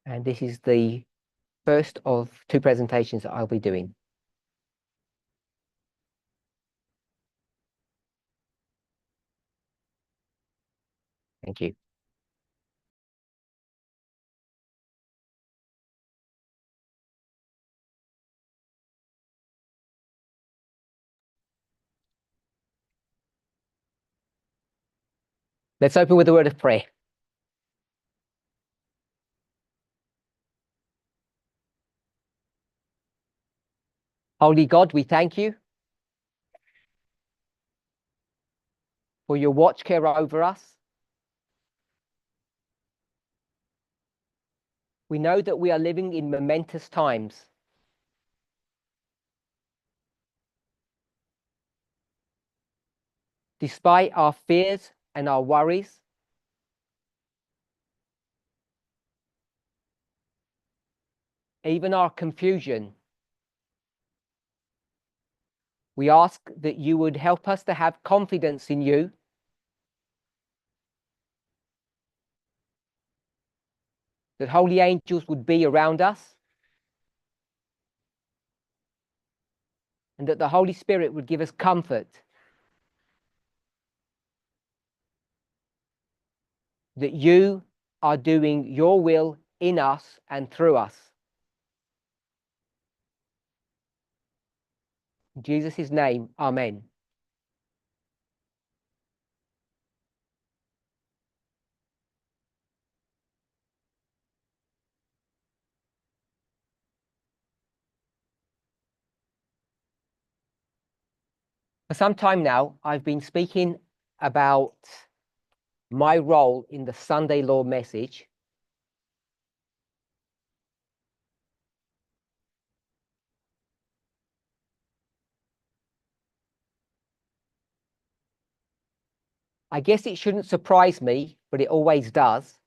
And this is the first of two presentations that I'll be doing. Thank you. Let's open with a word of prayer. Holy God, we thank you for your watch care over us. We know that we are living in momentous times. Despite our fears and our worries, even our confusion, we ask that you would help us to have confidence in you, that holy angels would be around us, and that the Holy Spirit would give us comfort, that you are doing your will in us and through us. In Jesus' name, amen. For some time now, I've been speaking about my role in the Sunday Law message. I guess it shouldn't surprise me, but it always does.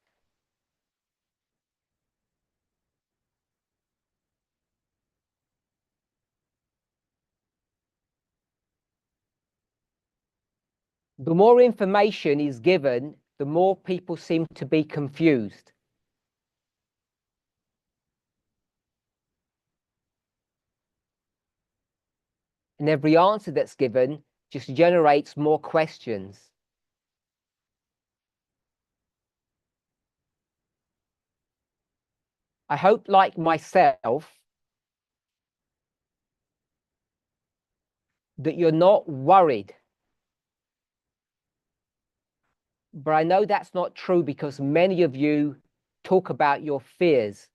The more information is given, the more people seem to be confused. And every answer that's given just generates more questions. I hope, like myself, that you're not worried. But I know that's not true because many of you talk about your fears.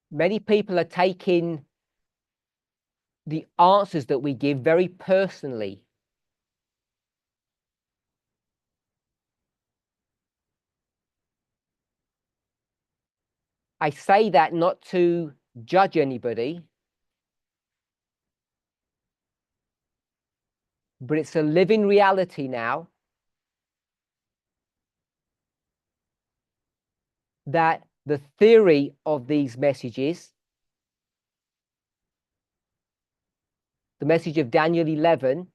Many people are taking the answers that we give very personally. I say that not to judge anybody, but it's a living reality now that the theory of these messages, the message of Daniel 11,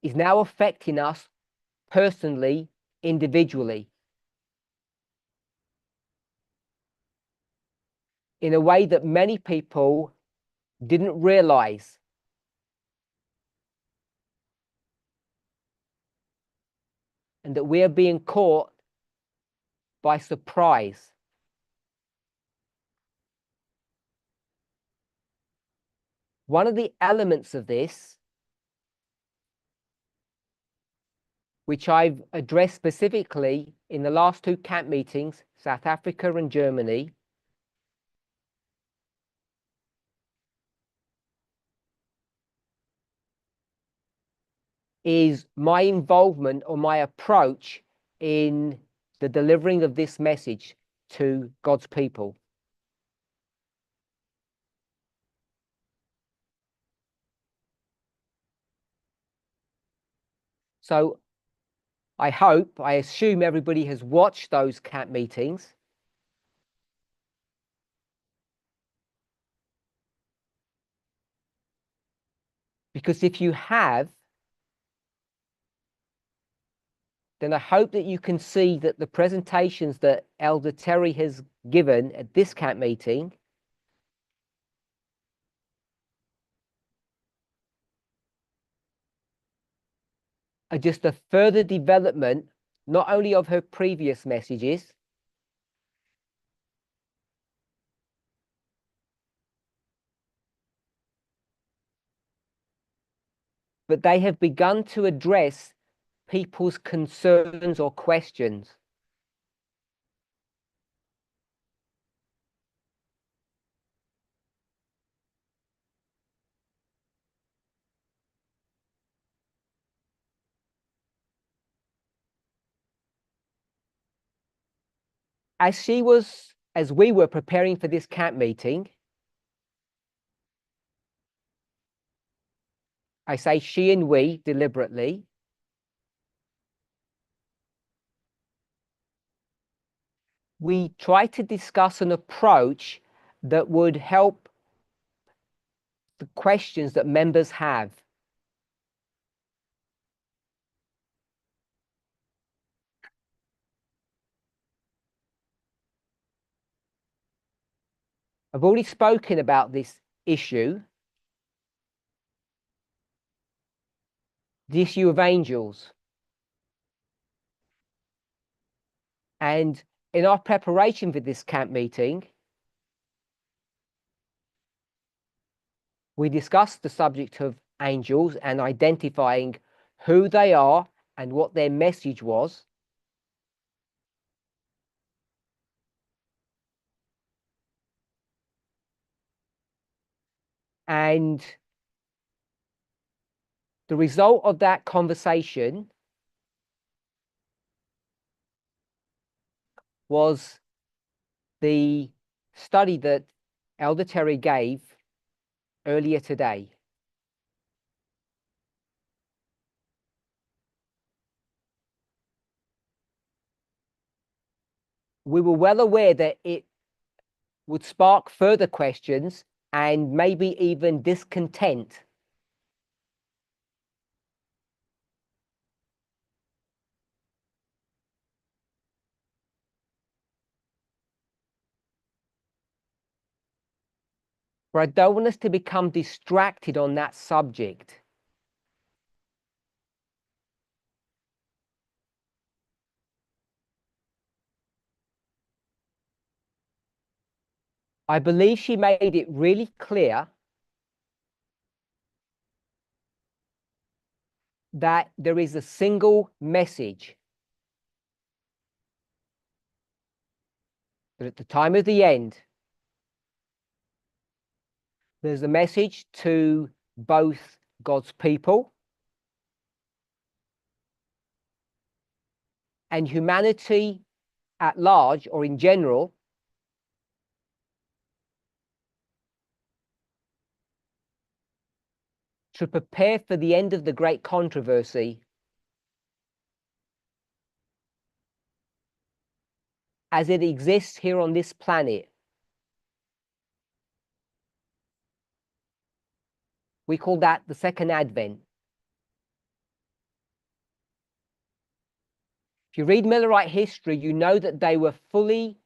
is now affecting us personally, individually, in a way that many people didn't realize. And that we are being caught by surprise. One of the elements of this, which I've addressed specifically in the last two camp meetings, South Africa and Germany, is my involvement or my approach in the delivering of this message to God's people. So I assume everybody has watched those camp meetings. Because if you have, then I hope that you can see that the presentations that Elder Terry has given at this camp meeting are just a further development, not only of her previous messages, but they have begun to address people's concerns or questions. As we were preparing for this camp meeting, I say she and we deliberately, we tried to discuss an approach that would help the questions that members have. I've already spoken about this issue, the issue of angels. And in our preparation for this camp meeting, we discussed the subject of angels and identifying who they are and what their message was. And the result of that conversation was the study that Elder Terry gave earlier today. We were well aware that it would spark further questions and maybe even discontent. But I don't want us to become distracted on that subject. I believe she made it really clear that there is a single message. That at the time of the end, there's a message to both God's people and humanity at large, or in general, to prepare for the end of the great controversy as it exists here on this planet. We call that the second advent. If you read Millerite history, you know that they were fully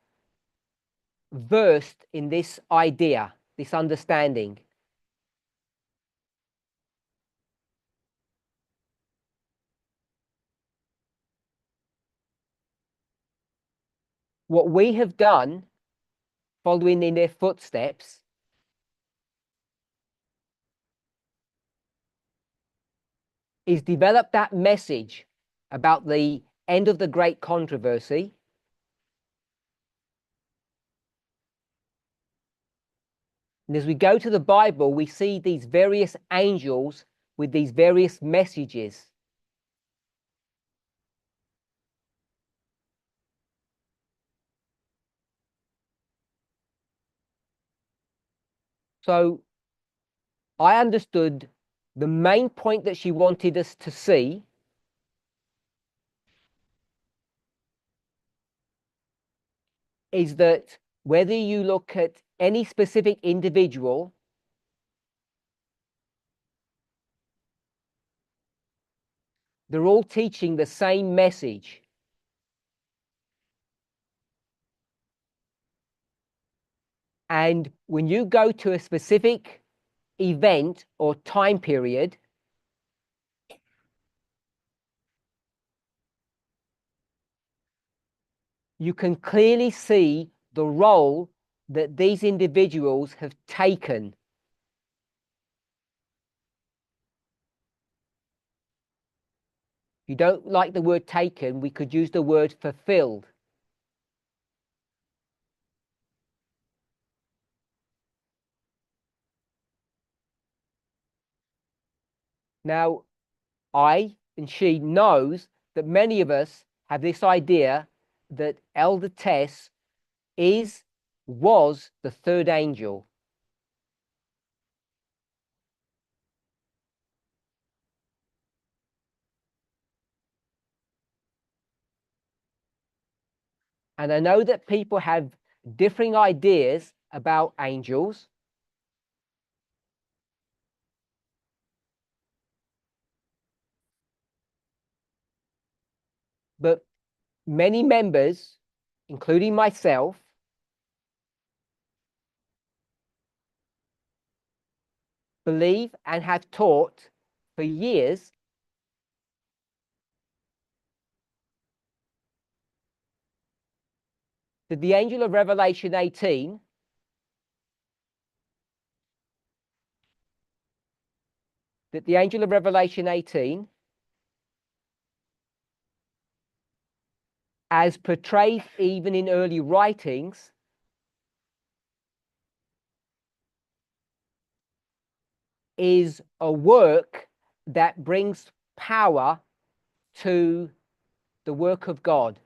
versed in this idea, this understanding. What we have done, following in their footsteps, is develop that message about the end of the great controversy. And as we go to the Bible, we see these various angels with these various messages. So I understood the main point that she wanted us to see is that whether you look at any specific individual They're all teaching the same message. And when you go to a specific event or time period, you can clearly see the role that these individuals have taken. If you don't like the word taken, we could use the word fulfilled. Now, I and she knows that many of us have this idea that Elder Tess was the third angel. And I know that people have differing ideas about angels. But many members, including myself, believe and have taught for years that the angel of Revelation 18 as portrayed even in early writings, is a work that brings power to the work of God.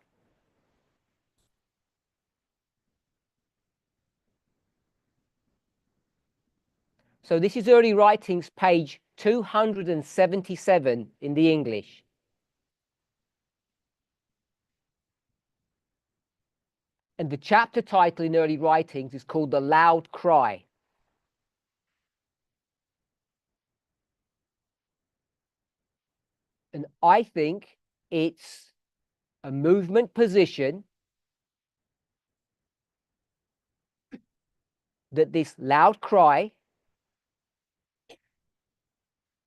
So this is early writings, page 277 in the English. And the chapter title in early writings is called The Loud Cry. And I think it's a movement position that this loud cry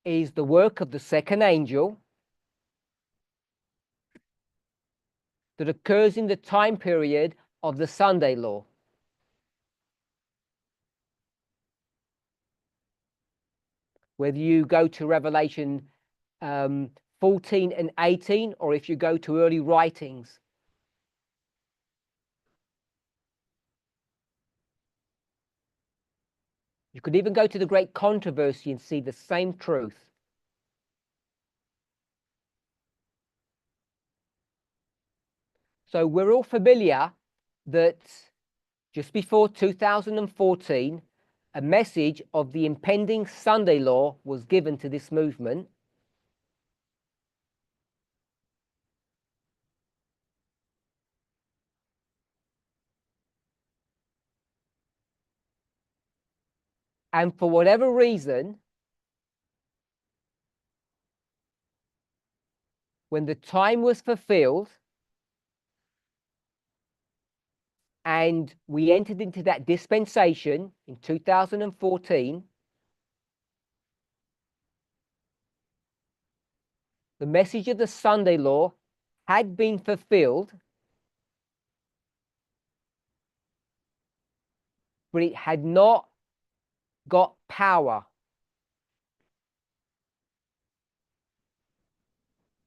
is the work of the second angel that occurs in the time period of the Sunday law. Whether you go to Revelation 14 and 18, or if you go to early writings. You could even go to the Great Controversy and see the same truth. So we're all familiar that just before 2014, a message of the impending Sunday law was given to this movement. And for whatever reason, when the time was fulfilled and we entered into that dispensation in 2014, the message of the Sunday law had been fulfilled, but it had not got power.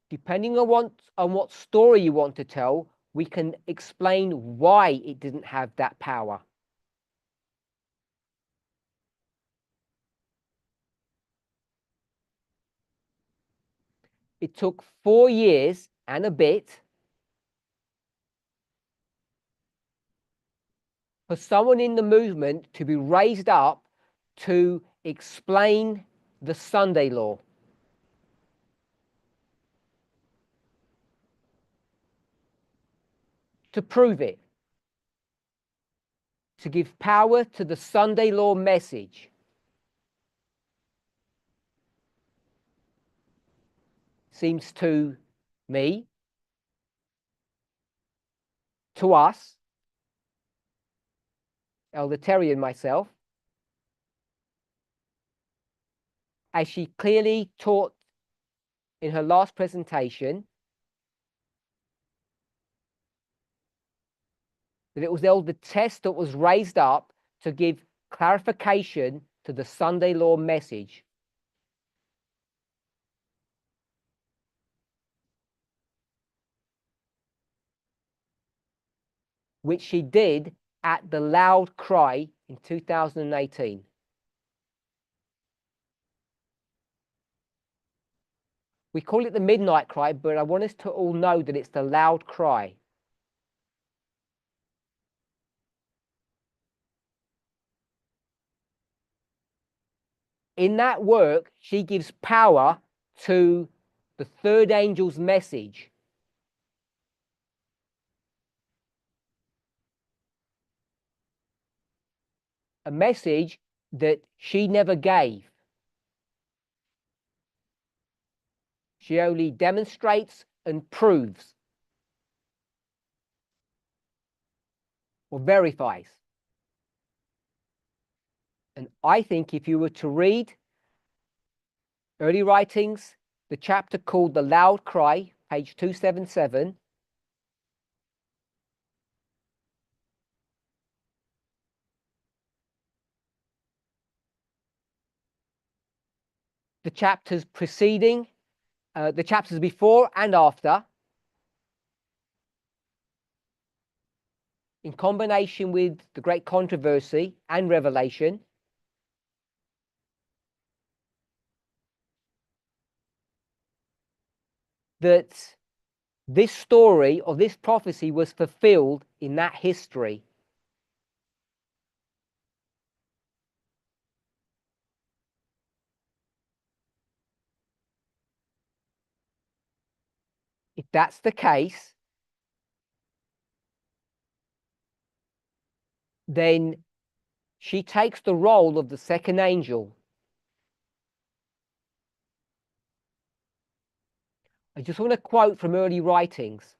Depending on what story you want to tell, we can explain why it didn't have that power. It took 4 years and a bit for someone in the movement to be raised up to explain the Sunday law. To prove it. To give power to the Sunday law message. seems to me, to us, Elder Terry and myself, as she clearly taught in her last presentation, that it was Elder Tess that was raised up to give clarification to the Sunday law message. Which she did at the loud cry in 2018. We call it the midnight cry, but I want us to all know that it's the loud cry. In that work, she gives power to the third angel's message. A message that she never gave. She only demonstrates and proves or verifies. And I think if you were to read early writings, the chapter called The Loud Cry, page 277, the chapters preceding, the chapters before and after, in combination with the great controversy and revelation, that this story or this prophecy was fulfilled in that history. If that's the case, then she takes the role of the second angel. I just want to quote from early writings.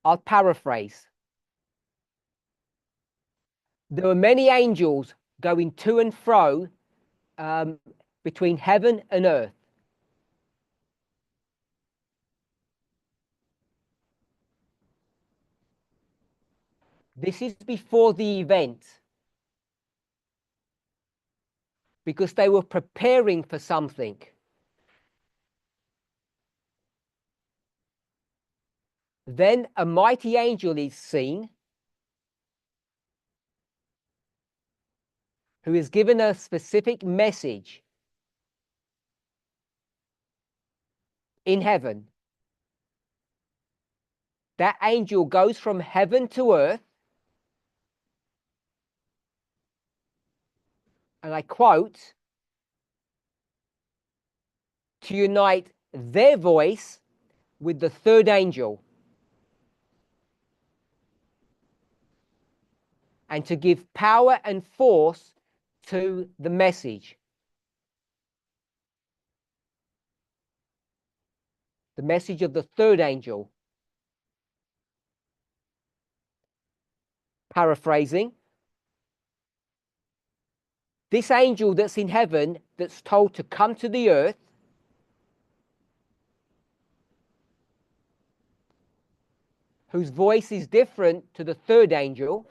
I'll paraphrase. There were many angels going to and fro between heaven and earth. This is before the event, because they were preparing for something. Then a mighty angel is seen, who is given a specific message in heaven. That angel goes from heaven to earth, and I quote, to unite their voice with the third angel, and to give power and force to the message. The message of the third angel. Paraphrasing, this angel that's in heaven, that's told to come to the earth, whose voice is different to the third angel,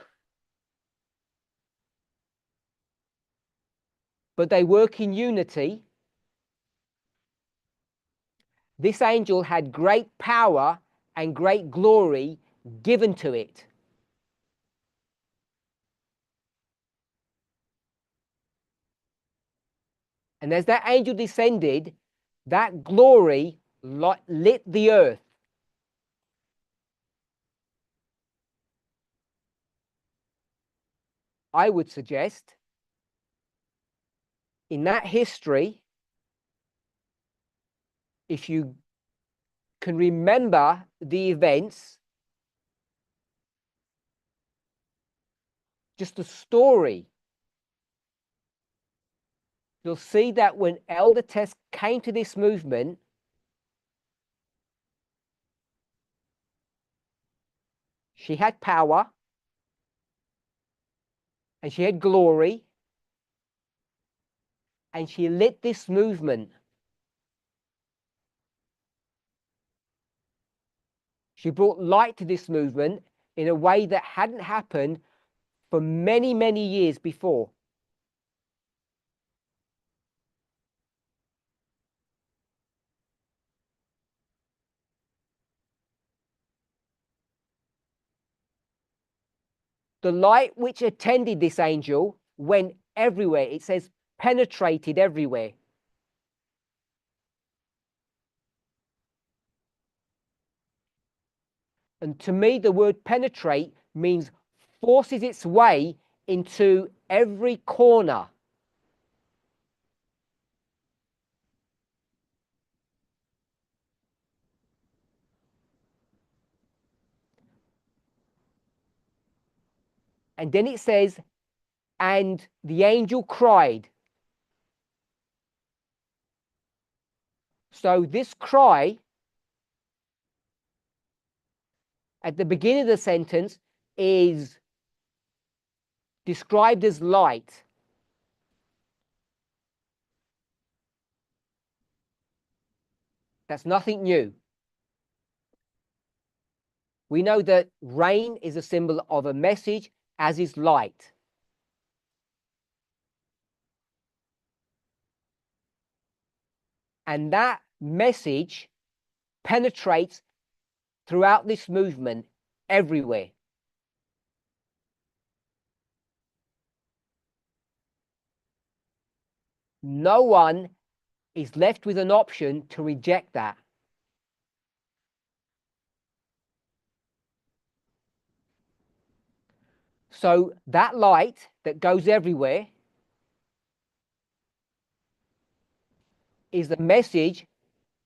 but they work in unity. This angel had great power and great glory given to it. And as that angel descended, that glory lit the earth. I would suggest in that history, if you can remember the events, just the story you'll see that when Elder Tess came to this movement, she had power and she had glory, and she lit this movement. She brought light to this movement in a way that hadn't happened for many, many years before. The light which attended this angel went everywhere. It says penetrated everywhere. And to me, the word penetrate means forces its way into every corner. And then it says, and the angel cried. So this cry at the beginning of the sentence is described as light. That's nothing new. We know that rain is a symbol of a message, as is light. And that message penetrates throughout this movement everywhere. No one is left with an option to reject that. So that light that goes everywhere is the message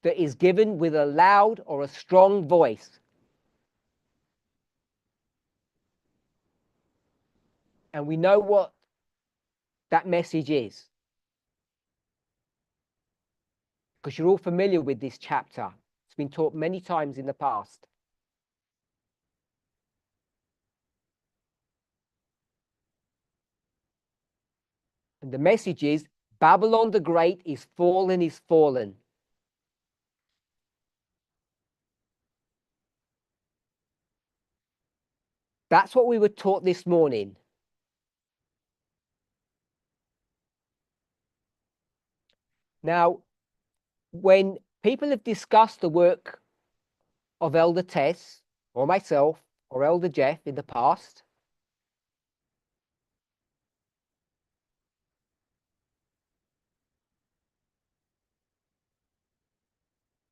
that is given with a loud or a strong voice. And we know what that message is, because you're all familiar with this chapter. It's been taught many times in the past. And the message is, Babylon the Great is fallen, is fallen. That's what we were taught this morning. Now, when people have discussed the work of Elder Tess, or myself, or Elder Jeff in the past,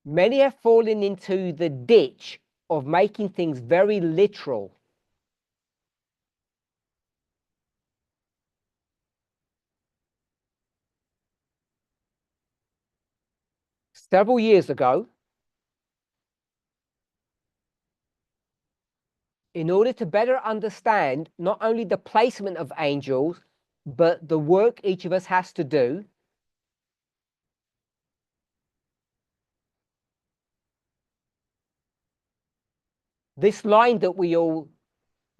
many have fallen into the ditch of making things very literal. Several years ago, in order to better understand not only the placement of angels, but the work each of us has to do, this line that we all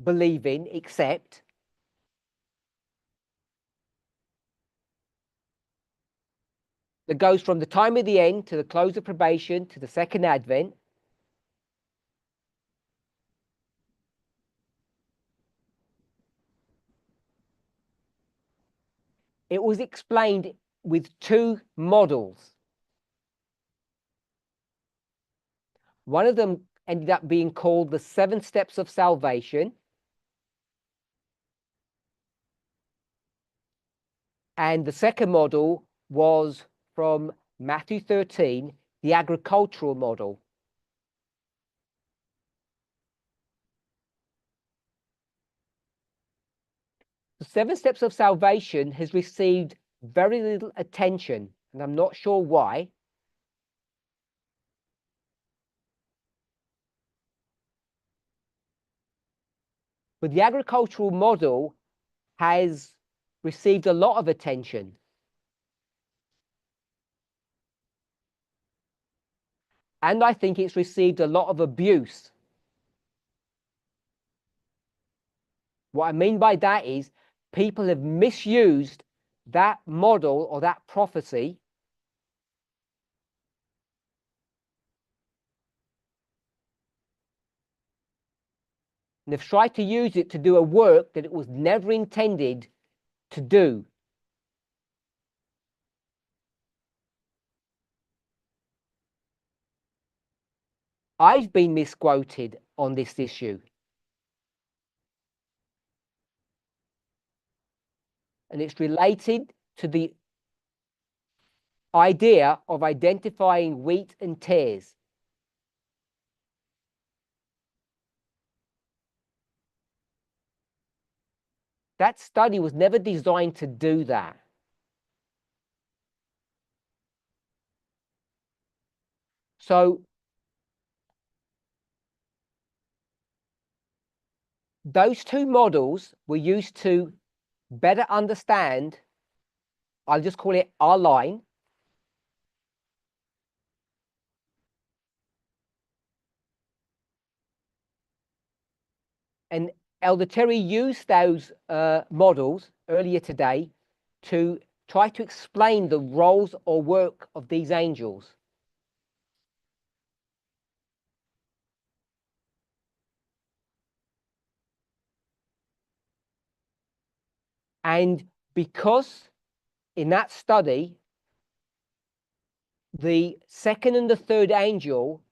believe in, accept, that goes from the time of the end to the close of probation to the second advent, it was explained with two models. One of them ended up being called the 7 steps of salvation. And the second model was from Matthew 13, the agricultural model. The 7 steps of salvation has received very little attention, and I'm not sure why. But the agricultural model has received a lot of attention. And I think it's received a lot of abuse. What I mean by that is people have misused that model or that prophecy and they've tried to use it to do a work that it was never intended to do. I've been misquoted on this issue. And it's related to the idea of identifying wheat and tares. That study was never designed to do that. So those two models were used to better understand, I'll just call it our line. And Elder Terry used those models earlier today to try to explain the roles or work of these angels. And because in that study, the second and the third angel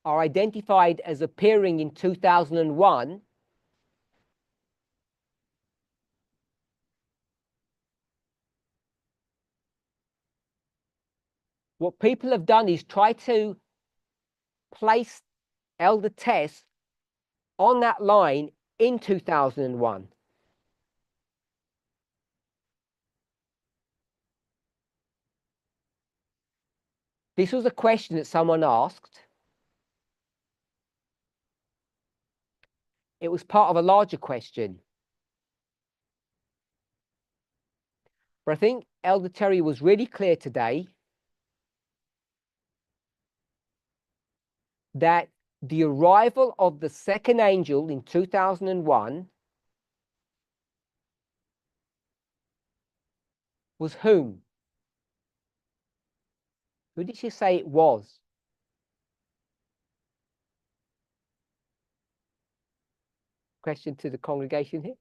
are identified as appearing in 2001, what people have done is try to place Elder Tess on that line in 2001. This was a question that someone asked. It was part of a larger question. But I think Elder Terry was really clear today that the arrival of the second angel in 2001 was whom? Who did she say it was? Question to the congregation here.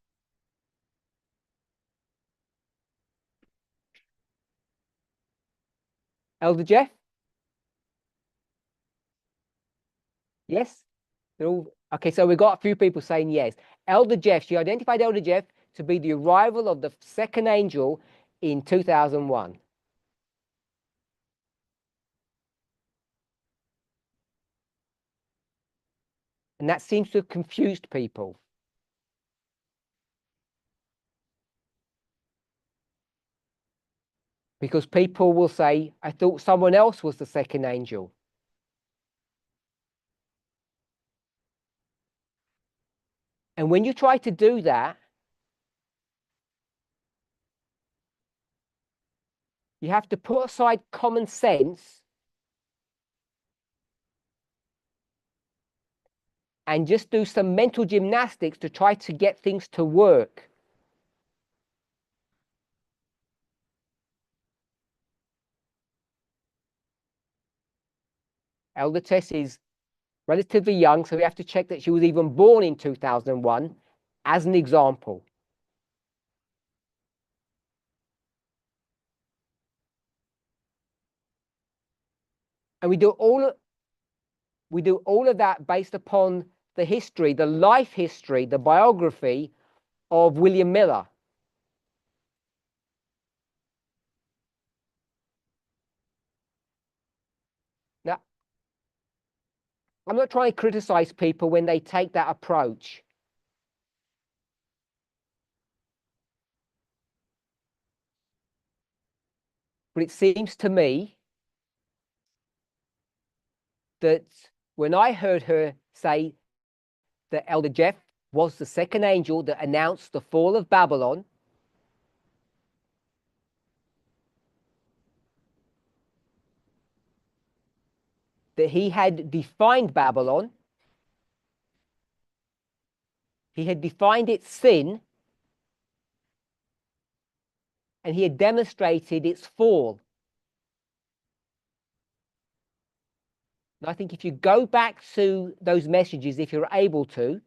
Elder Jeff? Yes? They're all okay. So we've got a few people saying yes. Elder Jeff, she identified Elder Jeff to be the arrival of the second angel in 2001. And that seems to have confused people. Because people will say, I thought someone else was the second angel. And when you try to do that, you have to put aside common sense and just do some mental gymnastics to try to get things to work. Elder Tess is relatively young, so we have to check that she was even born in 2001 as an example. And we do all of that based upon the history, the life history, the biography of William Miller. Now, I'm not trying to criticize people when they take that approach. But it seems to me that when I heard her say that Elder Jeff was the second angel that announced the fall of Babylon, that he had defined Babylon, he had defined its sin, and he had demonstrated its fall. And I think if you go back to those messages, if you're able to,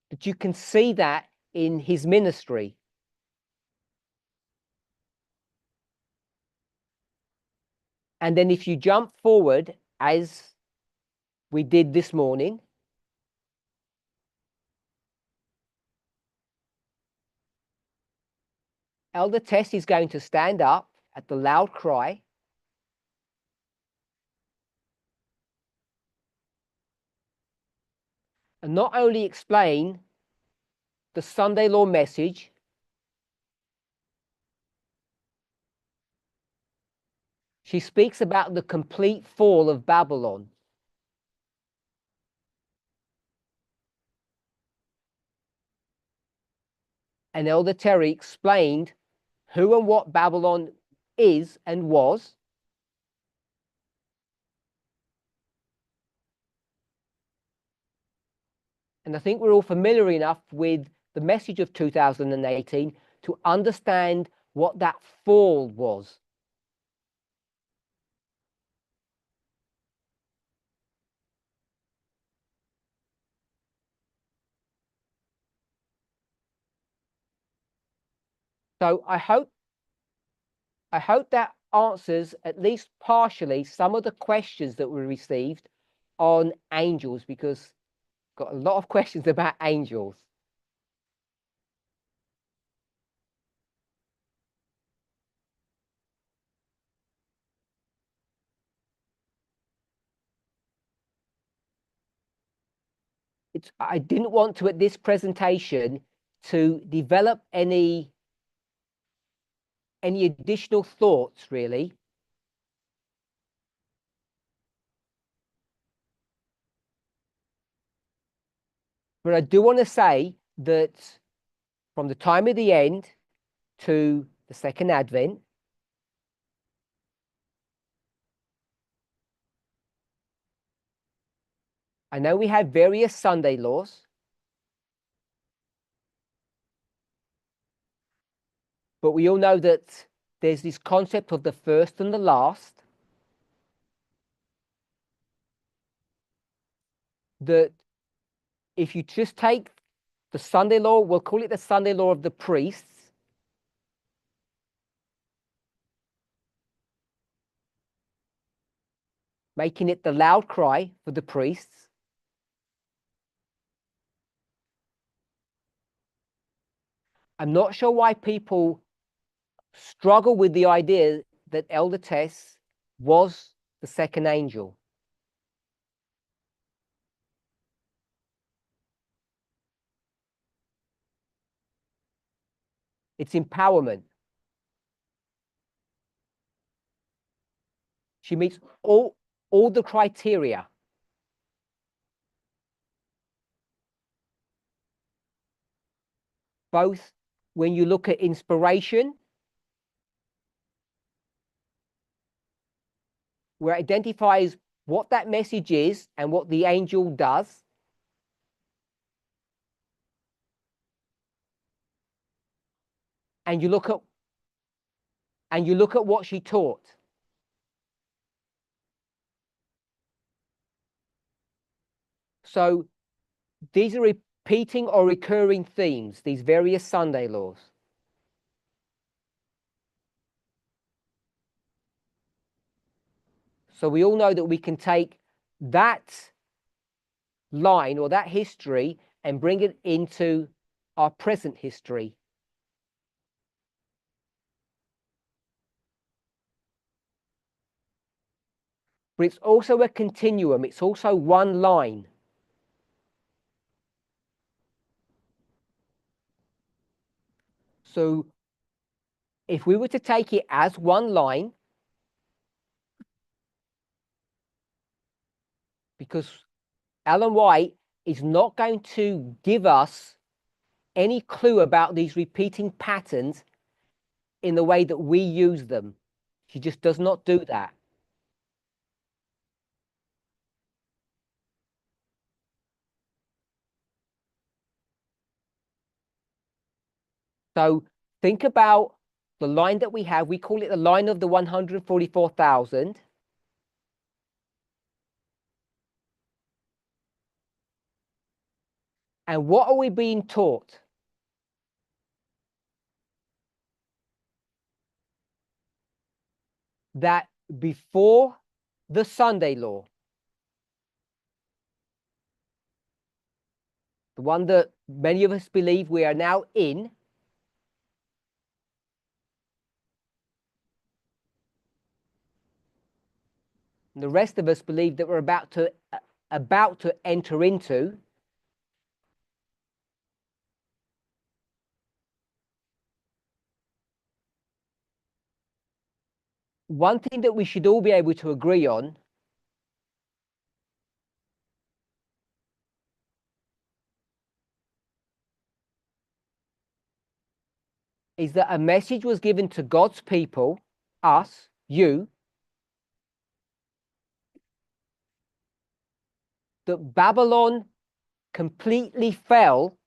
that you can see that in his ministry. And then if you jump forward, as we did this morning, Elder Tess is going to stand up at the loud cry and not only explain the Sunday law message, she speaks about the complete fall of Babylon. And Elder Terry explained who and what Babylon is and was. And I think we're all familiar enough with the message of 2018 to understand what that fall was. So I hope that answers at least partially some of the questions that we received on angels, because got a lot of questions about angels. I didn't want to, at this presentation, to develop any additional thoughts, really. But I do want to say that from the time of the end to the second advent, I know we have various Sunday laws, but we all know that there's this concept of the first and the last, that if you just take the Sunday law, we'll call it the Sunday law of the priests, making it the loud cry for the priests. I'm not sure why people struggle with the idea that Elder Tess was the second angel. It's empowerment. She meets all the criteria. Both when you look at inspiration, where it identifies what that message is and what the angel does, and you look at what she taught. So these are repeating or recurring themes, these various Sunday laws. So we all know that we can take that line or that history and bring it into our present history. But it's also a continuum. It's also one line. So if we were to take it as one line, because Ellen White is not going to give us any clue about these repeating patterns in the way that we use them. She just does not do that. So think about the line that we have. We call it the line of the 144,000. And what are we being taught? That before the Sunday law, the one that many of us believe we are now in, and the rest of us believe that we're about to enter into, one thing that we should all be able to agree on is that a message was given to God's people, us, you, that Babylon completely fell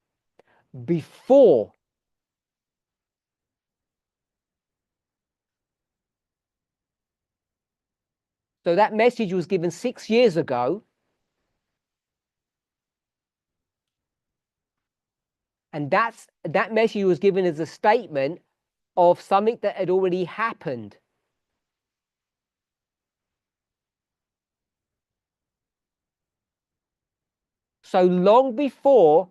before so that message was given 6 years ago, and that message was given as a statement of something that had already happened. So long before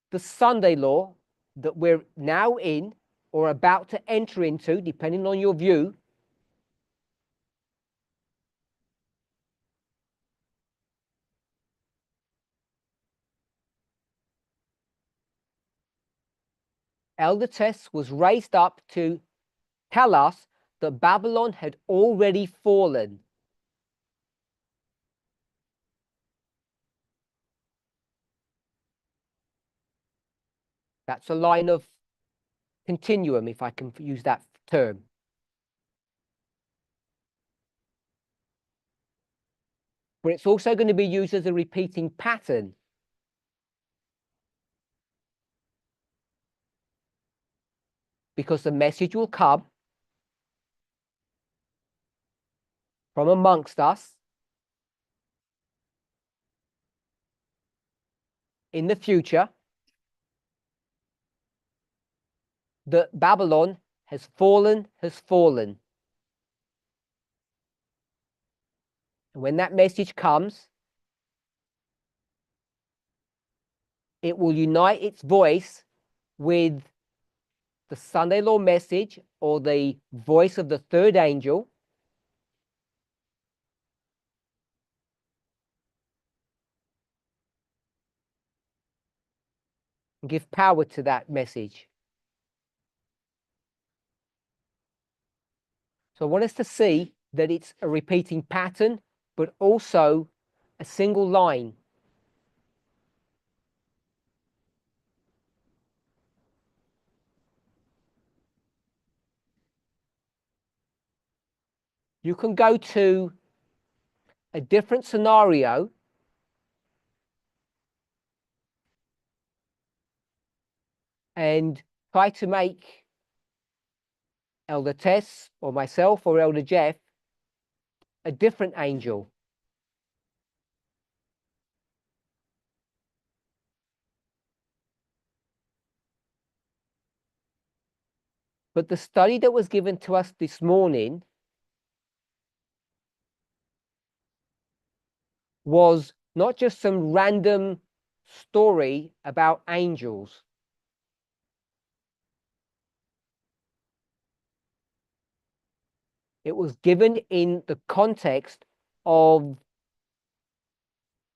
the Sunday law that we're now in or about to enter into, depending on your view, Elder Tess was raised up to tell us that Babylon had already fallen. That's a line of continuum, if I can use that term. But it's also going to be used as a repeating pattern. Because the message will come from amongst us in the future that Babylon has fallen, has fallen. And when that message comes, it will unite its voice with the Sunday law message or the voice of the third angel. And give power to that message. So I want us to see that it's a repeating pattern, but also a single line. You can go to a different scenario and try to make Elder Tess or myself or Elder Jeff a different angel. But the study that was given to us this morning was not just some random story about angels. It was given in the context of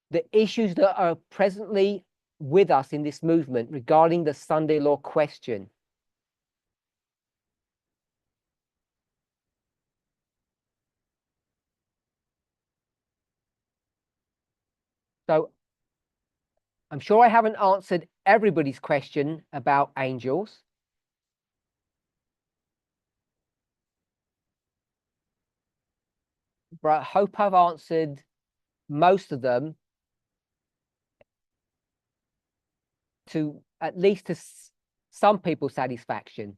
the issues that are presently with us in this movement regarding the Sunday law question. So I'm sure I haven't answered everybody's question about angels. but I hope I've answered most of them to at least to some people's satisfaction.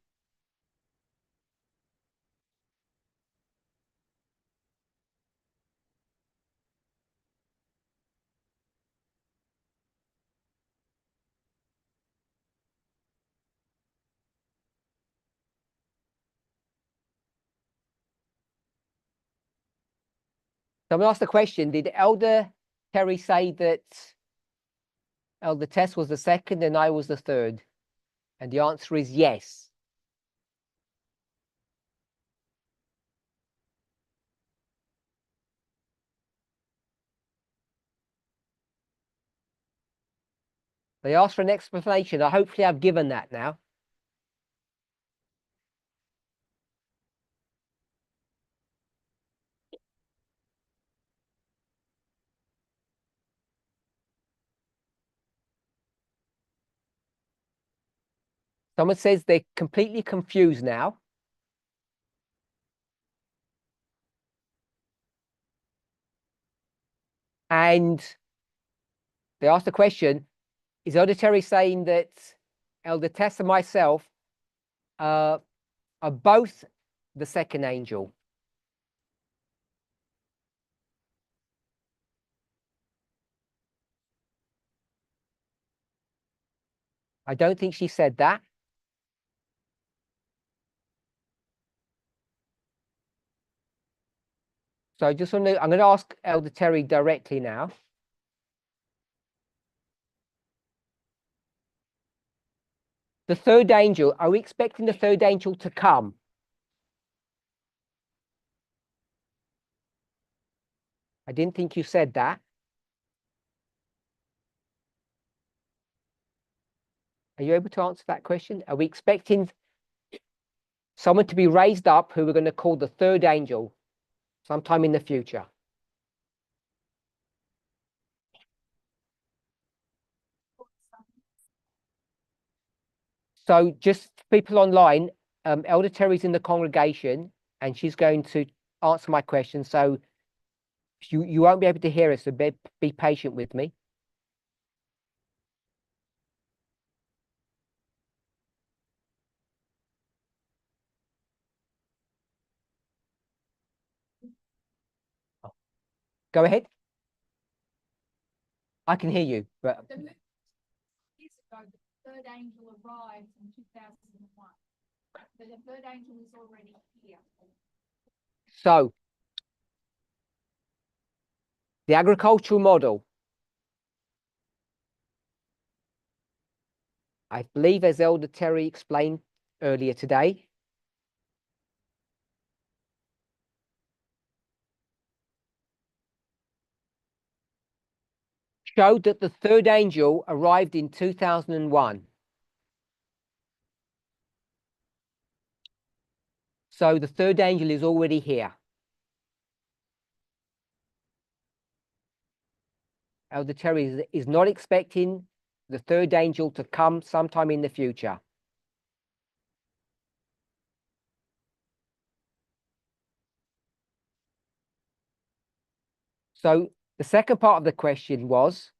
So I'm going to ask the question, did Elder Terry say that Elder Tess was the second and I was the third? And the answer is yes. They asked for an explanation. Hopefully I've given that now. Someone says they're completely confused now. And they asked the question, is Elder Terry saying that Elder Tess and myself are both the second angel? I don't think she said that. So I'm going to ask Elder Terry directly now. The third angel, are we expecting the third angel to come? I didn't think you said that. Are you able to answer that question? Are we expecting someone to be raised up who we're going to call the third angel sometime in the future? So just people online, Elder Terry's in the congregation and she's going to answer my question. So you won't be able to hear us, so be patient with me. Go ahead. I can hear you, but Years ago, the third angel arrived in 2001. But the third angel is already here. so the agricultural model, I believe, as Elder Terry explained earlier today, showed that the third angel arrived in 2001. So the third angel is already here. Elder Terry is not expecting the third angel to come sometime in the future. So the second part of the question was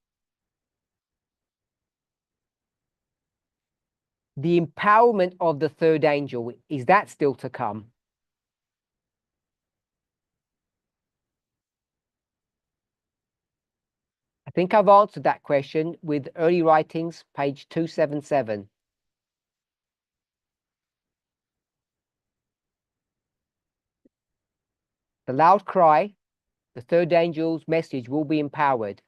the empowerment of the third angel. Is that still to come? I think I've answered that question with early writings, page 277. The loud cry, the third angel's message will be empowered.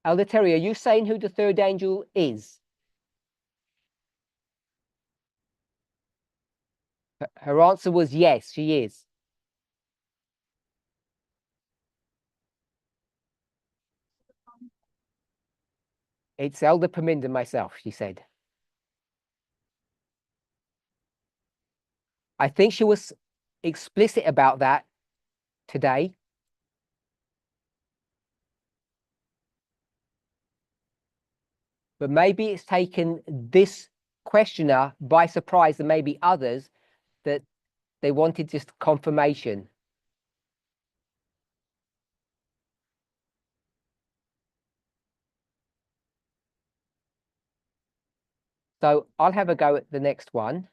Elder Terry, are you saying who the third angel is? Her answer was yes, she is. It's Elder Parminder myself, she said. I think she was explicit about that today. But maybe it's taken this questioner by surprise, and maybe others, that they wanted just confirmation. So I'll have a go at the next one.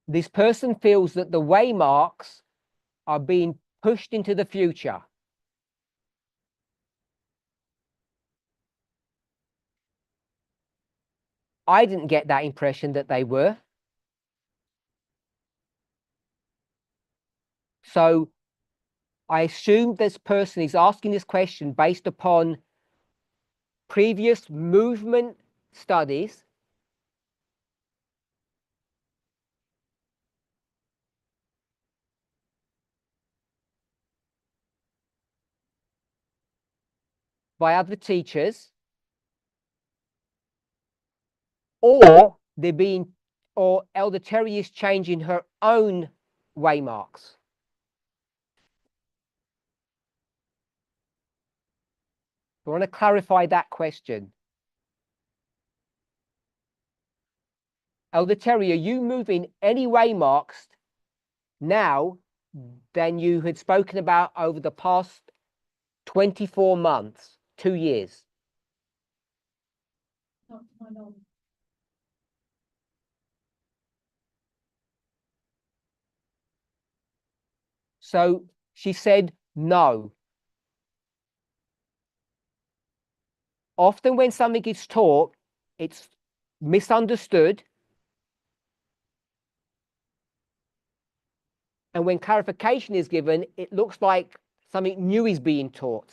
This person feels that the Waymarks are being pushed into the future. I didn't get that impression that they were. So I assume this person is asking this question based upon previous movement studies by other teachers, or they're being, or Elder Terry is changing her own Waymarks. I want to clarify that question. Elder Terry, are you moving any Waymarks now than you had spoken about over the past 24 months, 2 years? Not to my knowledge. So she said no. Often when something is taught, it's misunderstood. And when clarification is given, it looks like something new is being taught.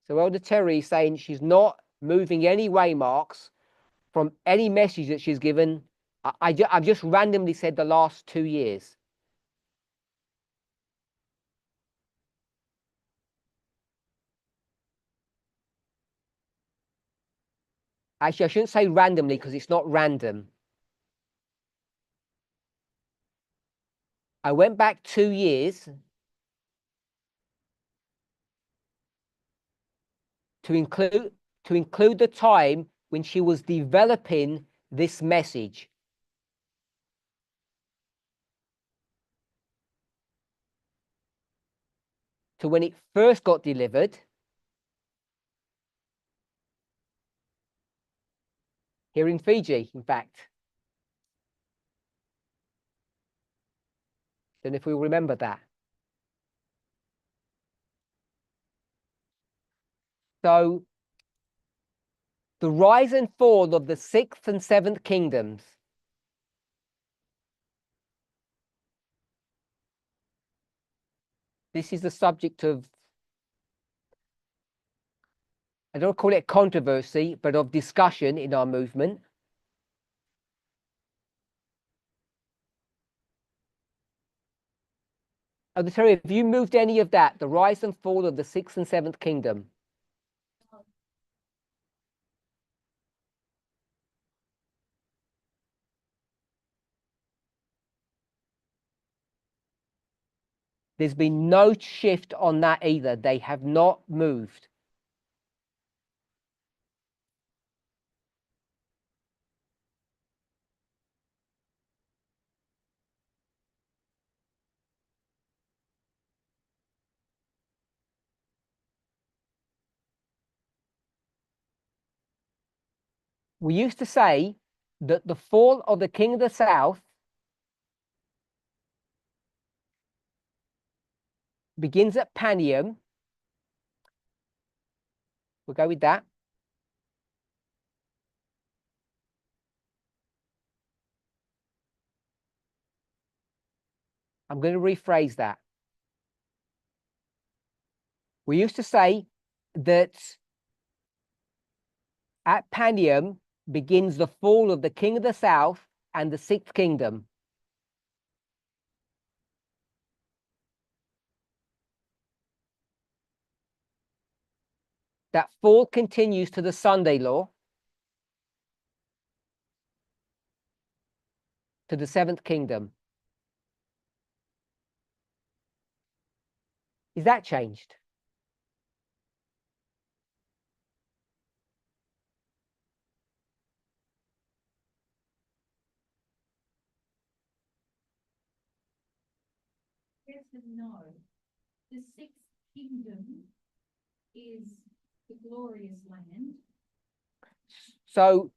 So Elder Terry is saying she's not moving any Waymarks from any message that she's given. I've just randomly said the last 2 years. Actually, I shouldn't say randomly because it's not random. I went back 2 years to include the time when she was developing this message. To when it first got delivered. Here in Fiji, in fact. Don't know if we remember that. So the rise and fall of the 6th and 7th kingdoms. This is the subject of, I don't call it controversy, but of discussion in our movement. Oh, sorry, have you moved any of that? The rise and fall of the 6th and 7th kingdom? There's been no shift on that either. They have not moved. We used to say that the fall of the king of the south begins at Panium. We'll go with that. I'm going to rephrase that. We used to say that at Panium begins the fall of the king of the south and the 6th kingdom. That fall continues to the Sunday law, to the 7th kingdom. Is that changed? Yes and no. The sixth kingdom is the glorious land. So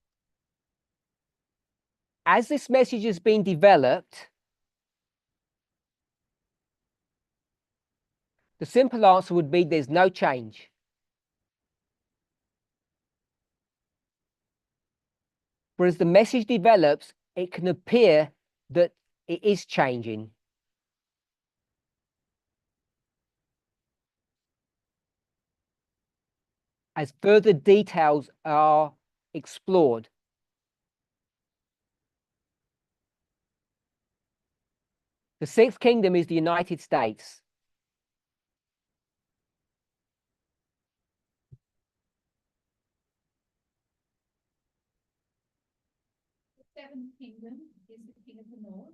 as this message has been developed, the simple answer would be there's no change. But as the message develops, it can appear that it is changing. As further details are explored. The sixth kingdom is the United States. The seventh kingdom is the king of the north.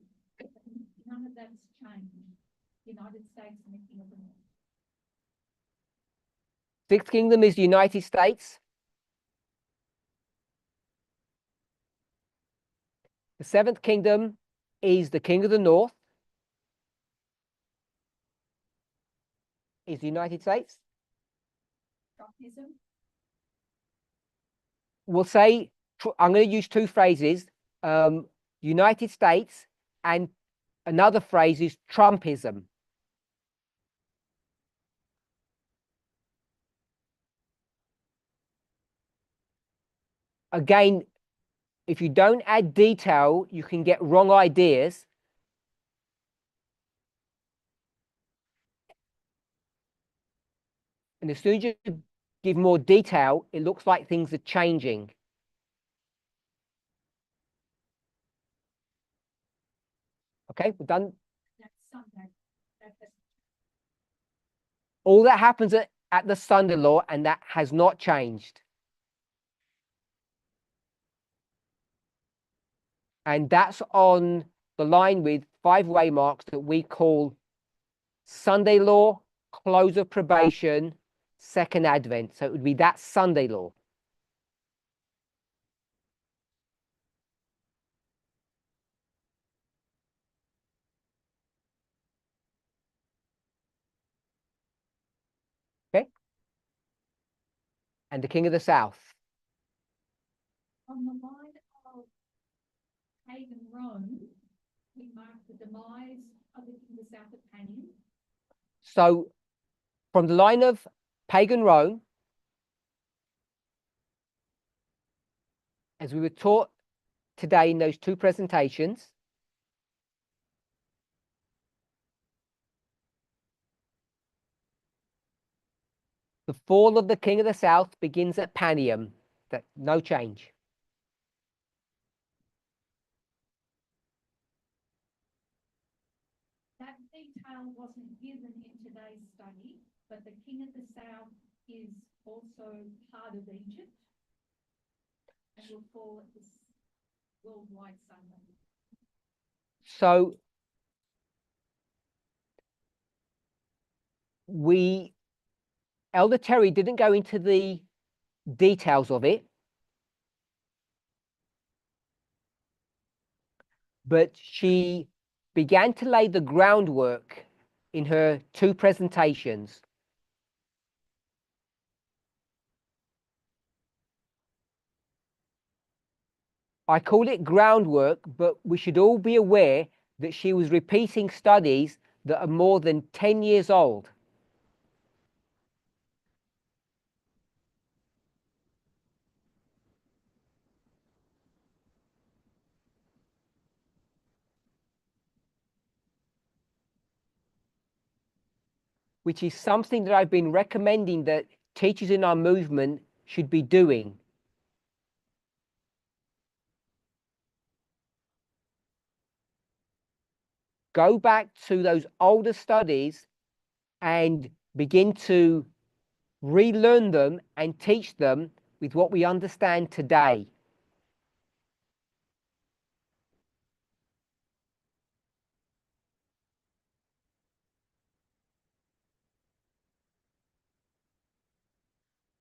None of that's changed. United States and the king of the north. Sixth kingdom is the United States. The seventh kingdom is the king of the north. Is the United States. Trumpism. We'll say, I'm going to use two phrases, United States, and another phrase is Trumpism. Again, if you don't add detail, you can get wrong ideas. And as soon as you give more detail, it looks like things are changing. Okay, we're done. That's Sunday. That's All that happens at the Sunday law, and that has not changed. And that's on the line with 5 waymarks that we call Sunday law, close of probation, second advent. So it would be that Sunday law. Okay. And the king of the south. on the line of pagan Rome. We mark the demise of the king of the south of Panion. So from the line of pagan Rome, as we were taught today in those two presentations, the fall of the king of the south begins at Panium. That no change. That detail wasn't given in today's study, but the king of the south is also part of Egypt and will fall at this worldwide Sunday. So Elder Terry didn't go into the details of it, but she began to lay the groundwork in her two presentations. I call it groundwork, but we should all be aware that she was repeating studies that are more than 10 years old. Which is something that I've been recommending that teachers in our movement should be doing. Go back to those older studies and begin to relearn them and teach them with what we understand today.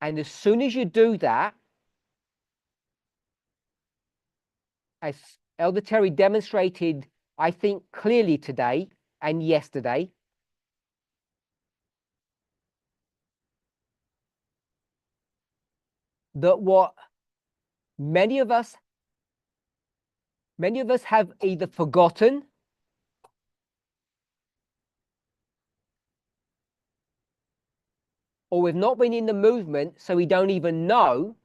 And as soon as you do that, as Elder Terry demonstrated, I think clearly today and yesterday, that what many of us have either forgotten or we've not been in the movement, so we don't even know,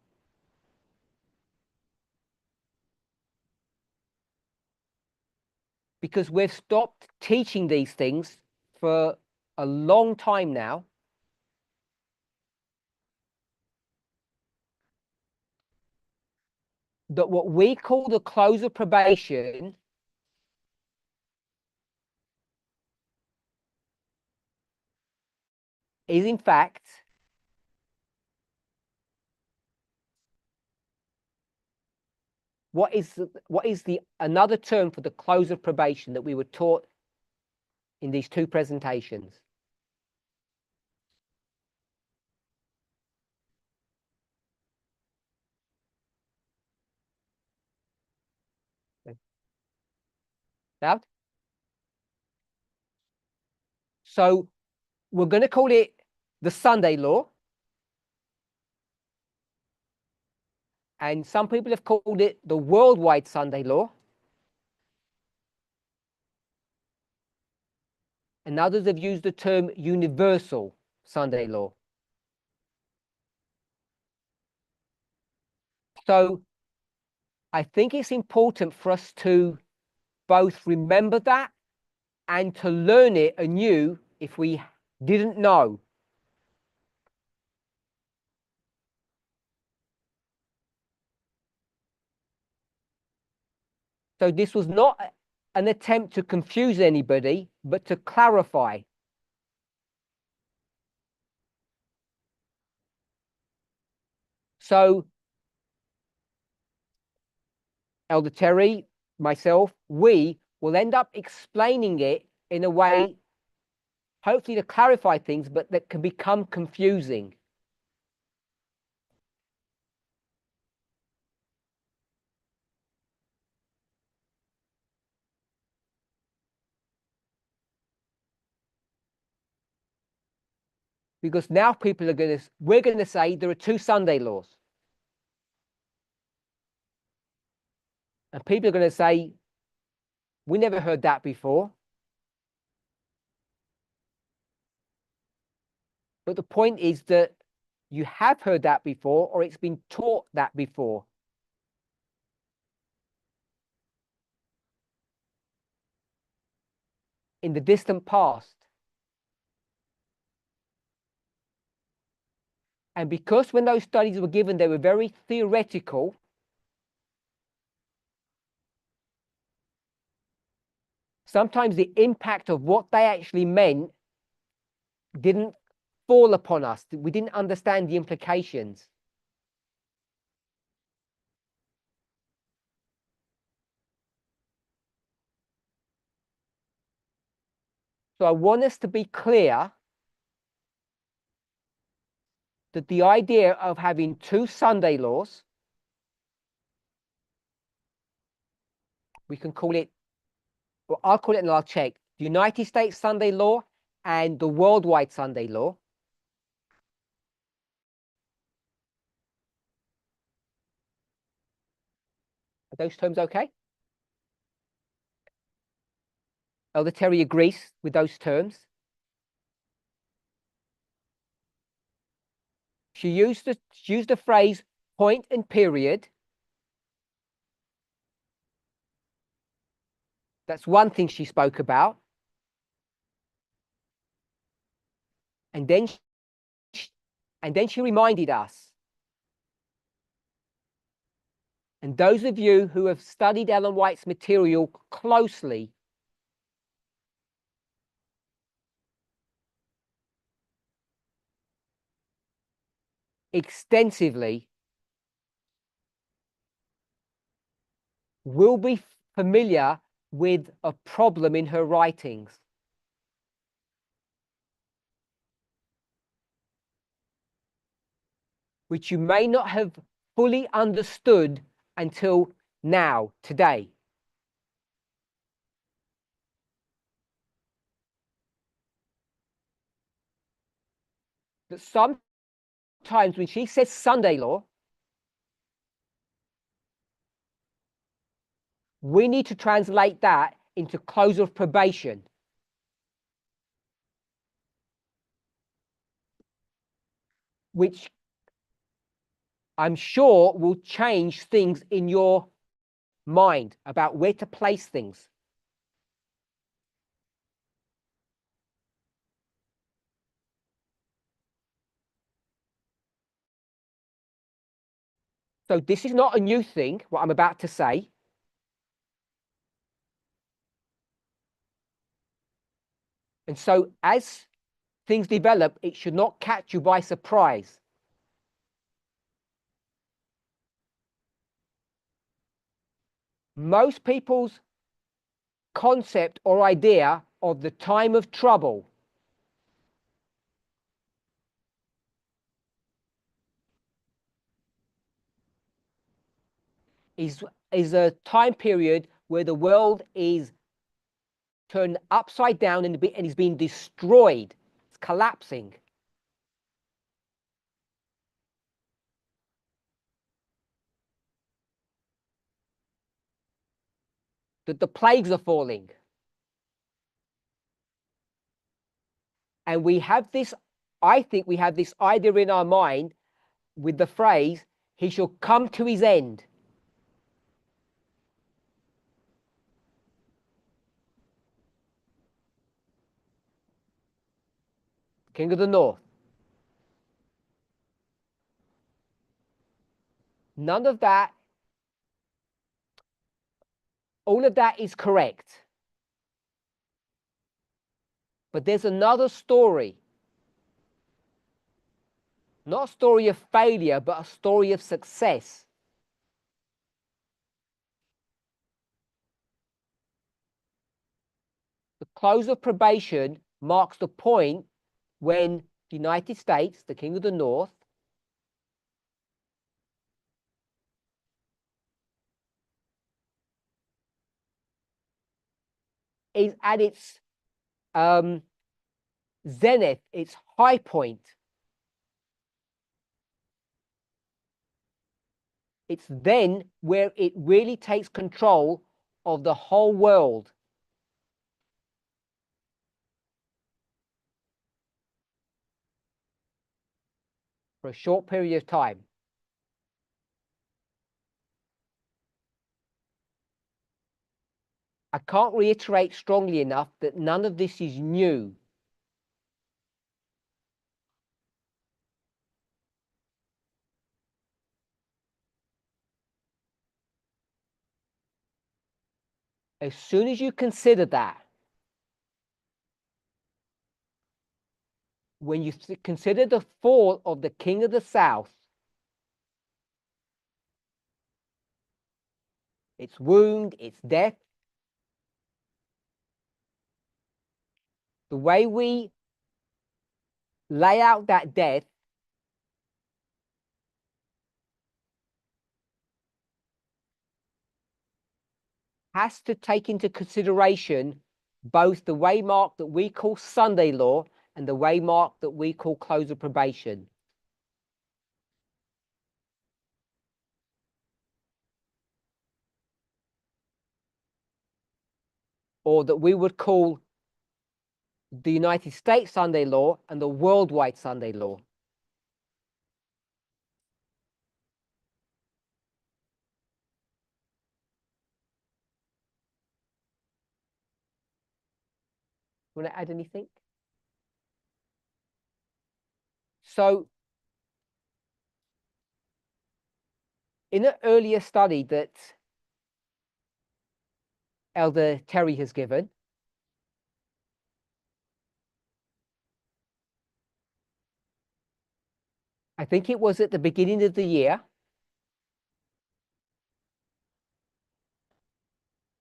because we've stopped teaching these things for a long time now. That what we call the close of probation is in fact what is the another term for the close of probation that we were taught in these two presentations. Now, so we're going to call it the Sunday law, and some people have called it the worldwide Sunday law, and others have used the term universal Sunday law. So I think it's important for us to both remember that and to learn it anew if we didn't know. So this was not an attempt to confuse anybody, but to clarify. So Elder Terry, myself, we will end up explaining it in a way, hopefully to clarify things, but that can become confusing. Because now people are we're going to say there are two Sunday laws. And people are going to say, we never heard that before. But the point is that you have heard that before, or it's been taught that before. In the distant past. And because when those studies were given, they were very theoretical, sometimes the impact of what they actually meant didn't fall upon us. We didn't understand the implications. So I want us to be clear that the idea of having two Sunday laws, we can call it, well, I'll call it and I'll check, the United States Sunday law and the worldwide Sunday law. Are those terms okay? Elder Terry agrees with those terms. She used the phrase point and period. That's one thing she spoke about. And then she reminded us. And those of you who have studied Ellen White's material closely extensively will be familiar with a problem in her writings. which you may not have fully understood until now, today. That sometimes when she says Sunday law, we need to translate that into close of probation. Which I'm sure will change things in your mind about where to place things. So this is not a new thing, what I'm about to say. And so as things develop, it should not catch you by surprise. Most people's concept or idea of the time of trouble is a time period where the world is turned upside down and is being destroyed. It's collapsing. That the plagues are falling. And we have this, I think we have this idea in our mind with the phrase, he shall come to his end. King of the North. None of that, all of that is correct. But there's another story. Not a story of failure, but a story of success. The close of probation marks the point when the United States, the King of the North, is at its zenith, its high point. It's then where it really takes control of the whole world. For a short period of time. I can't reiterate strongly enough that none of this is new. As soon as you consider that, when you consider the fall of the King of the South, its wound, its death, the way we lay out that death has to take into consideration both the waymark that we call Sunday law and the waymark that we call close of probation. Or that we would call the United States Sunday law and the worldwide Sunday law. Want to add anything? So, in an earlier study that Elder Terry has given, I think it was at the beginning of the year. I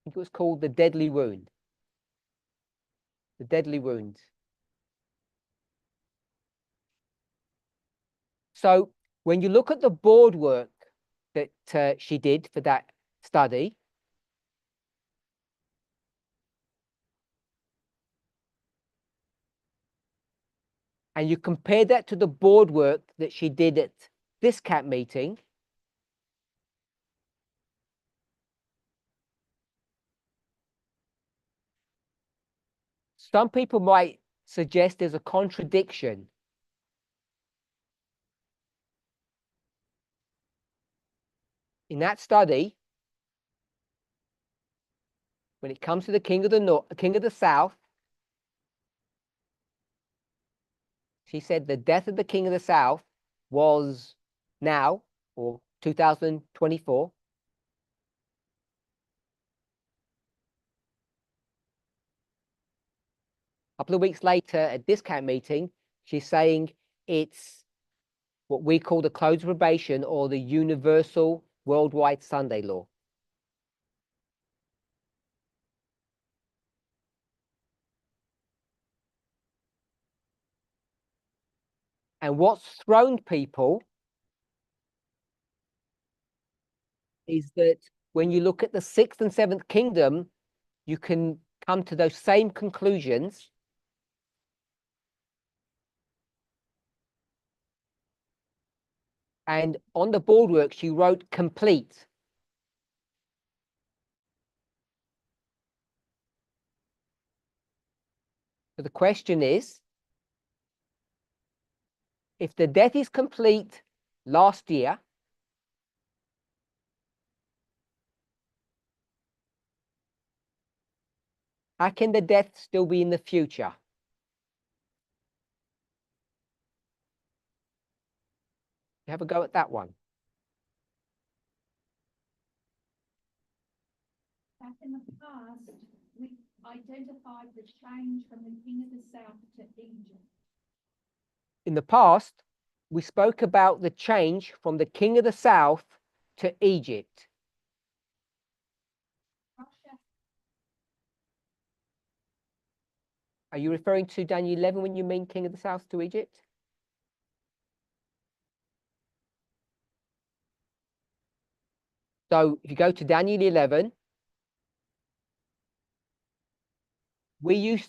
think it was called the deadly wound. The deadly wound. So When you look at the board work that she did for that study, and you compare that to the board work that she did at this CAT meeting, some people might suggest there's a contradiction. In that study, when it comes to the king of the north, king of the south, she said the death of the king of the south was now, or 2024. A couple of weeks later at this CAT meeting, she's saying it's what we call the close of probation or the universal worldwide Sunday law. And what's thrown people is that when you look at the sixth and seventh kingdom, you can come to those same conclusions. And on the board work, she wrote complete. So the question is, if the death is complete last year, how can the death still be in the future? You have a go at that one. Back in the past, we identified the change from the king of the south to Egypt. In the past, we spoke about the change from the king of the south to Egypt. Russia, Are you referring to Daniel 11 when you mean king of the south to Egypt? So if you go to Daniel 11, we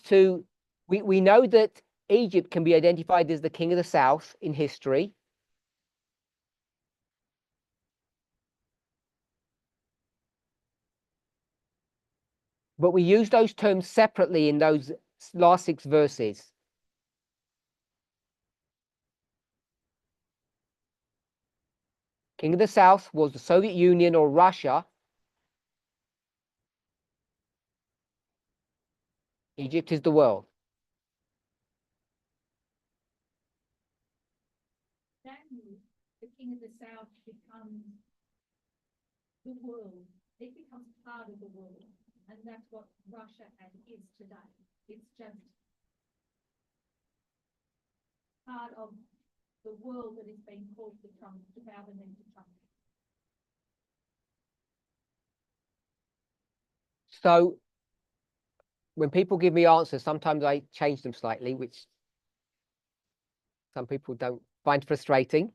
know that Egypt can be identified as the king of the south in history. But we use those terms separately in those last 6 verses. King of the south was the Soviet Union or Russia. Egypt is the world. Daniel, the king of the south, becomes the world. It becomes part of the world. And that's what Russia is today. It's just part of the world that is being called the Trump, to bow the knee to Trump. So when people give me answers, sometimes I change them slightly, which some people don't find frustrating.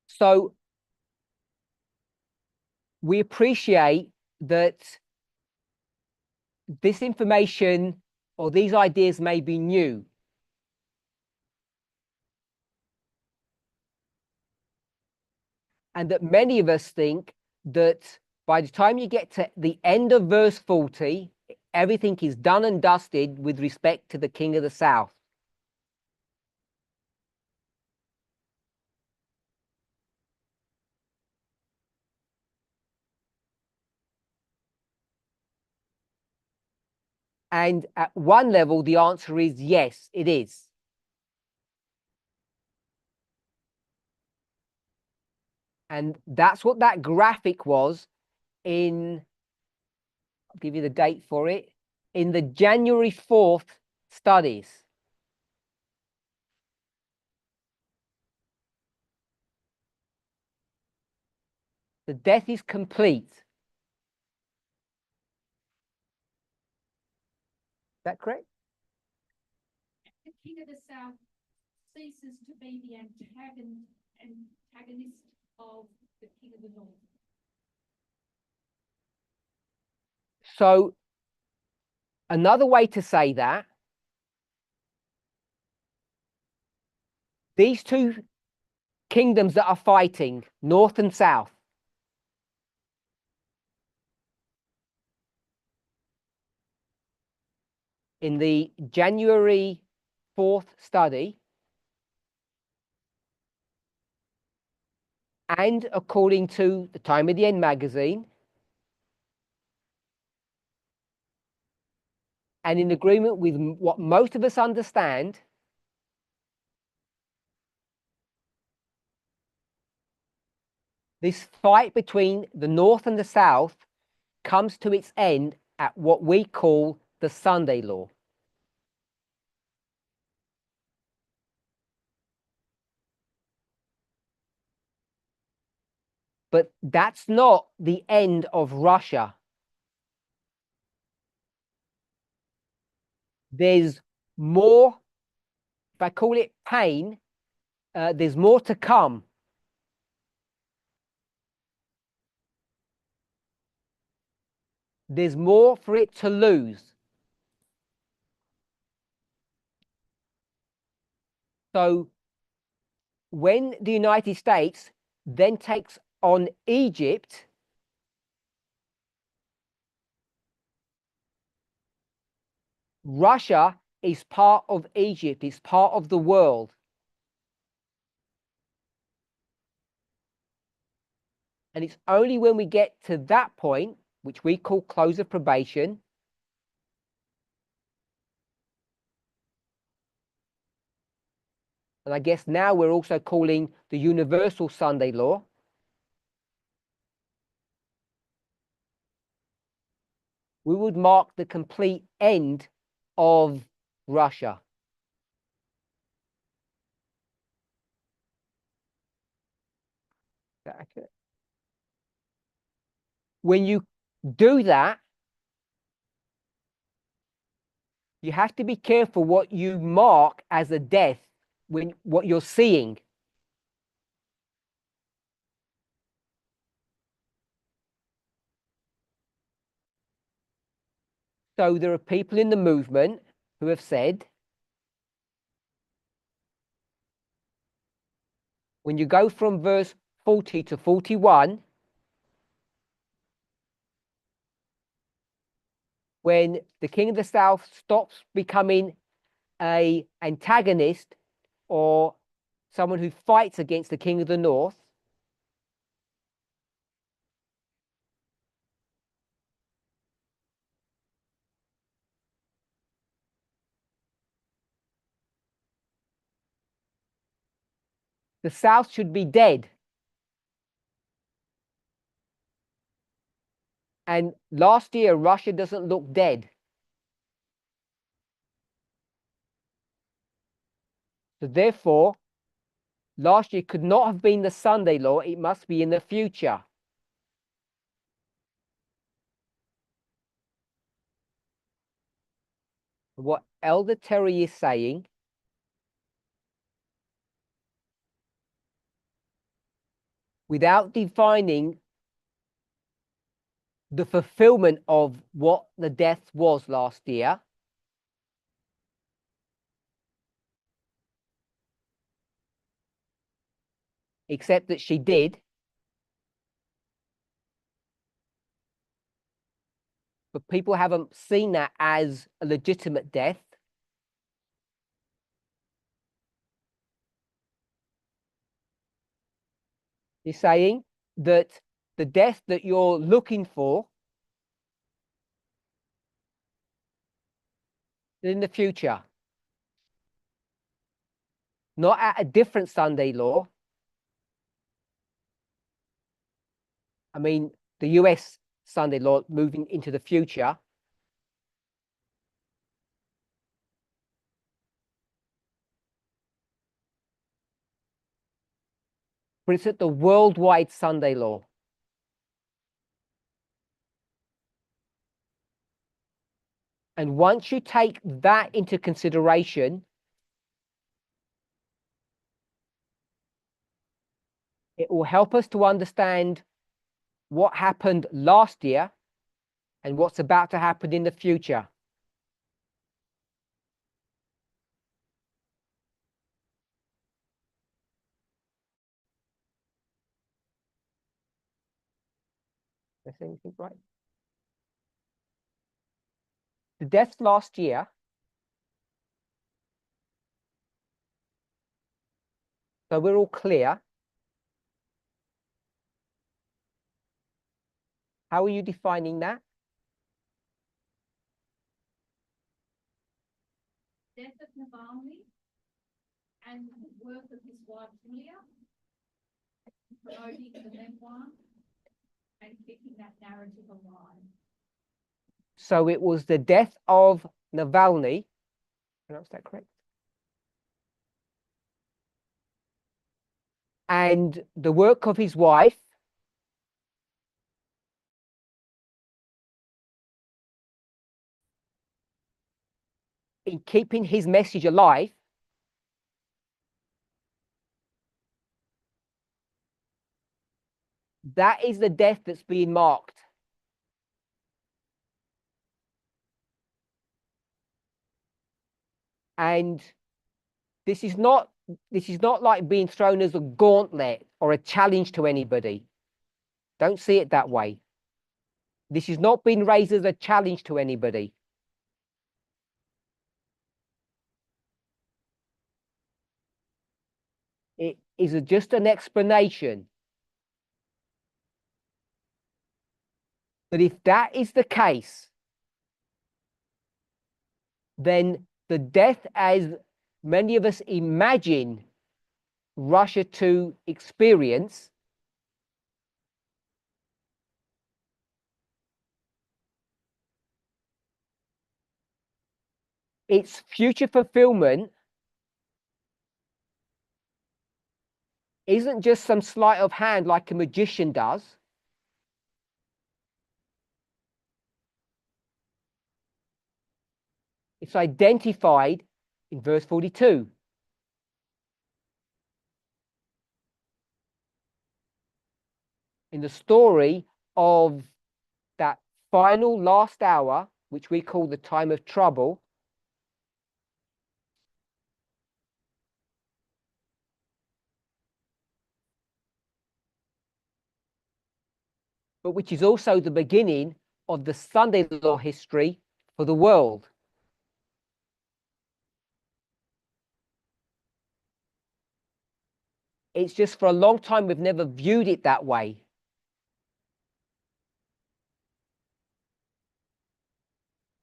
So we appreciate that this information or these ideas may be new. And that many of us think that by the time you get to the end of verse 40, everything is done and dusted with respect to the king of the south. And at one level, the answer is yes, it is. And that's what that graphic was in, I'll give you the date for it, in the January 4th studies. The death is complete. that correct? The king of the south ceases to be the antagonist of the king of the north. So another way to say that, these two kingdoms that are fighting, north and south, in the January 4th study, and according to the Time of the End magazine, and in agreement with what most of us understand, this fight between the North and the South comes to its end at what we call the Sunday Law. But that's not the end of Russia. There's more, if I call it pain, there's more to come. There's more for it to lose. So when the United States then takes on Egypt, Russia is part of Egypt, it's part of the world. And it's only when we get to that point, which we call close of probation, and I guess now we're also calling the Universal Sunday Law, we would mark the complete end of Russia. When you do that, you have to be careful what you mark as a death, when what you're seeing. So there are people in the movement who have said, when you go from verse 40 to 41, when the king of the south stops becoming an antagonist or someone who fights against the king of the north, the south should be dead. And last year, Russia doesn't look dead. So therefore, last year could not have been the Sunday law. It must be in the future. What Elder Terry is saying, without defining the fulfillment of what the death was last year, except that she did, but people haven't seen that as a legitimate death. He's saying that the death that you're looking for is in the future, not at a different Sunday law. I mean, the US Sunday law moving into the future. But it's at the worldwide Sunday law. And once you take that into consideration, it will help us to understand what happened last year and what's about to happen in the future. Is anything right? The deaths last year, so we're all clear. How are you defining that? Death of Navalny and the work of his wife Julia, promoting the memoir and keeping that narrative alive. So it was the death of Navalny. Pronounce that correct? And the work of his wife in keeping his message alive. That is the death that's being marked. And this is not like being thrown as a gauntlet or a challenge to anybody. Don't see it that way. This is not being raised as a challenge to anybody. It is just an explanation. But if that is the case, then the death, as many of us imagine Russia to experience, its future fulfillment isn't just some sleight of hand like a magician does. It's identified in verse 42. In the story of that final last hour, which we call the time of trouble, but which is also the beginning of the Sunday law history for the world. It's just for a long time we've never viewed it that way.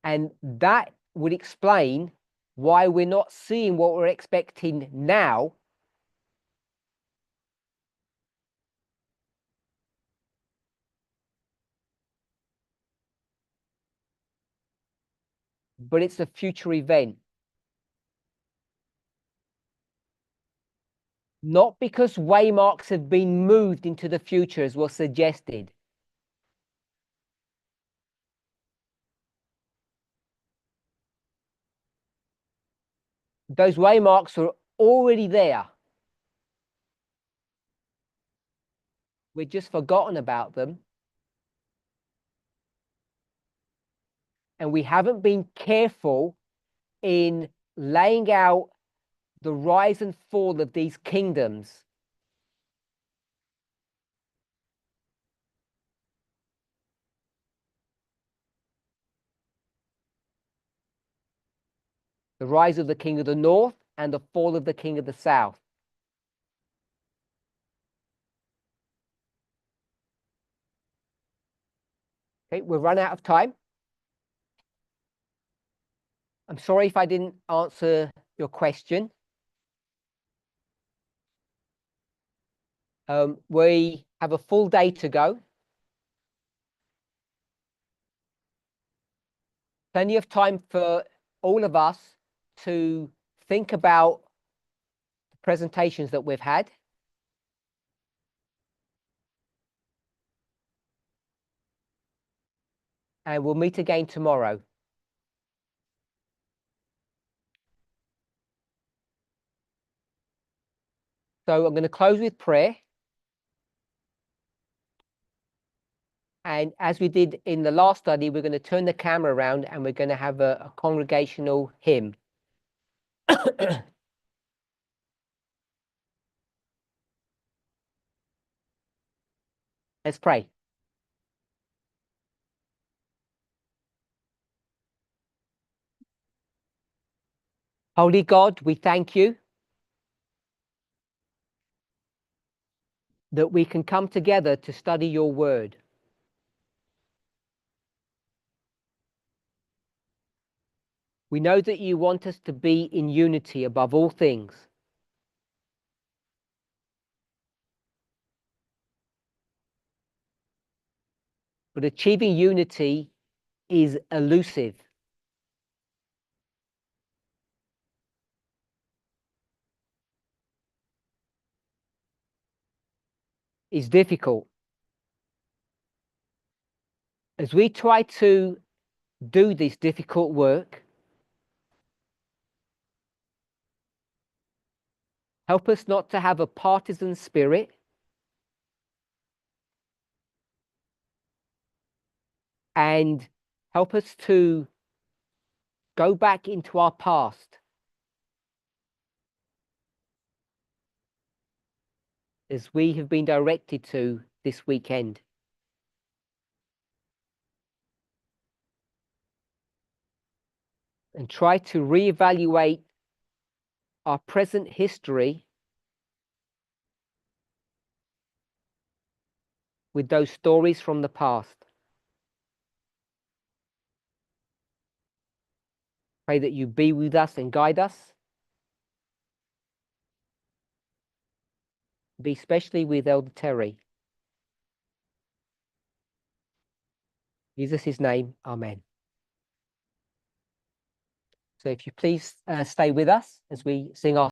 And that would explain why we're not seeing what we're expecting now. But it's a future event. Not because waymarks have been moved into the future as was suggested. Those waymarks are already there. We've just forgotten about them. And we haven't been careful in laying out the rise and fall of these kingdoms. The rise of the king of the north and the fall of the king of the south. Okay, we've run out of time. I'm sorry if I didn't answer your question. We have a full day to go. Plenty of time for all of us to think about the presentations that we've had. And we'll meet again tomorrow. So I'm going to close with prayer. And as we did in the last study, we're going to turn the camera around and we're going to have a congregational hymn. Let's pray. Holy God, we thank you that we can come together to study your word. We know that you want us to be in unity above all things. But achieving unity is elusive. Is difficult. As we try to do this difficult work, help us not to have a partisan spirit, and help us to go back into our past as we have been directed to this weekend. And try to reevaluate our present history with those stories from the past. Pray that you be with us and guide us. Be especially with Elder Terry. In Jesus' name, amen. So if you please stay with us as we sing our